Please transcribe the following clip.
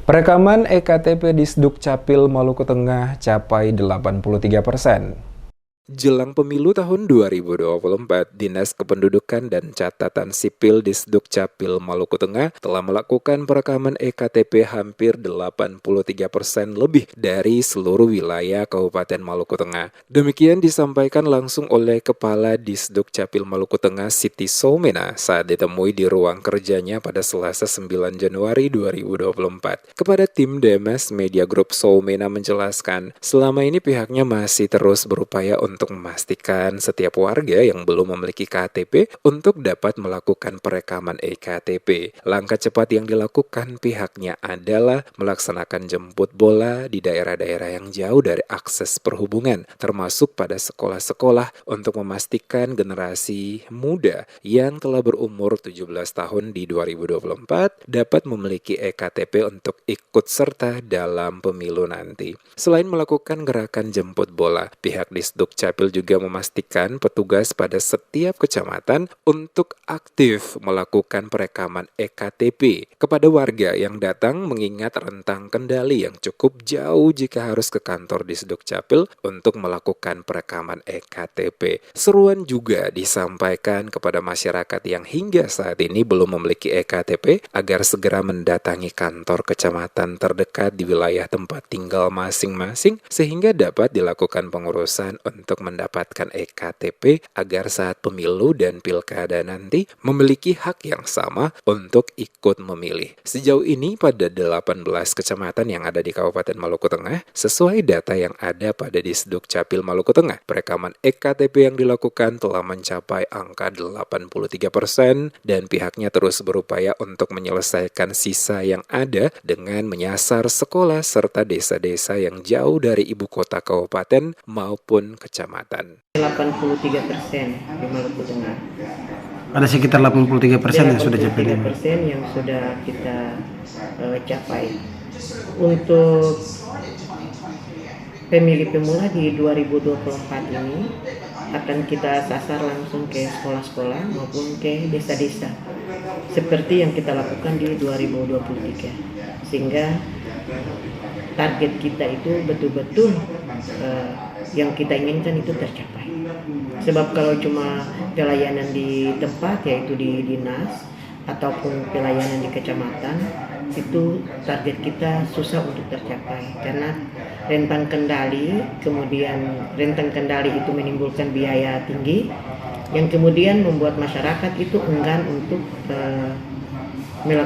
Perekaman EKTP di Sdukcapil Maluku Tengah capai 83%. Jelang pemilu tahun 2024, Dinas Kependudukan dan Catatan Sipil di Sdukcapil Maluku Tengah telah melakukan perekaman EKTP hampir 83% lebih dari seluruh wilayah Kabupaten Maluku Tengah. Demikian disampaikan langsung oleh Kepala Disdukcapil Maluku Tengah Siti Soumena saat ditemui di ruang kerjanya pada Selasa 9 Januari 2024. Kepada tim DMS Media Group, Soumena menjelaskan, selama ini pihaknya masih terus berupaya untuk memastikan setiap warga yang belum memiliki KTP untuk dapat melakukan perekaman EKTP. Langkah cepat yang dilakukan pihaknya adalah melaksanakan jemput bola di daerah-daerah yang jauh dari akses perhubungan, termasuk pada sekolah-sekolah untuk memastikan generasi muda yang telah berumur 17 tahun di 2024 dapat memiliki EKTP untuk ikut serta dalam pemilu nanti. Selain melakukan gerakan jemput bola, pihak Disdukcapil juga memastikan petugas pada setiap kecamatan untuk aktif melakukan perekaman EKTP kepada warga yang datang, mengingat rentang kendali yang cukup jauh jika harus ke kantor Disdukcapil untuk melakukan perekaman EKTP. Seruan juga disampaikan kepada masyarakat yang hingga saat ini belum memiliki EKTP agar segera mendatangi kantor kecamatan terdekat di wilayah tempat tinggal masing-masing sehingga dapat dilakukan pengurusan untuk mendapatkan EKTP agar saat pemilu dan pilkada nanti memiliki hak yang sama untuk ikut memilih. Sejauh ini pada 18 kecamatan yang ada di Kabupaten Maluku Tengah, sesuai data yang ada pada Disdukcapil Maluku Tengah, perekaman EKTP yang dilakukan telah mencapai angka 83% dan pihaknya terus berupaya untuk menyelesaikan sisa yang ada dengan menyasar sekolah serta desa-desa yang jauh dari ibu kota kabupaten maupun kecamatan. 83% di Maluku Tengah. Ada sekitar 83% yang sudah capai. 83% yang sudah kita capai. Untuk pemilih pemula di 2024 ini akan kita sasar langsung ke sekolah-sekolah maupun ke desa-desa seperti yang kita lakukan di 2023, sehingga target kita itu betul-betul yang kita inginkan itu tercapai. Sebab kalau cuma pelayanan di tempat, yaitu di dinas ataupun pelayanan di kecamatan, itu target kita susah untuk tercapai karena rentang kendali, kemudian rentang kendali itu menimbulkan biaya tinggi yang kemudian membuat masyarakat itu enggan untuk melakukan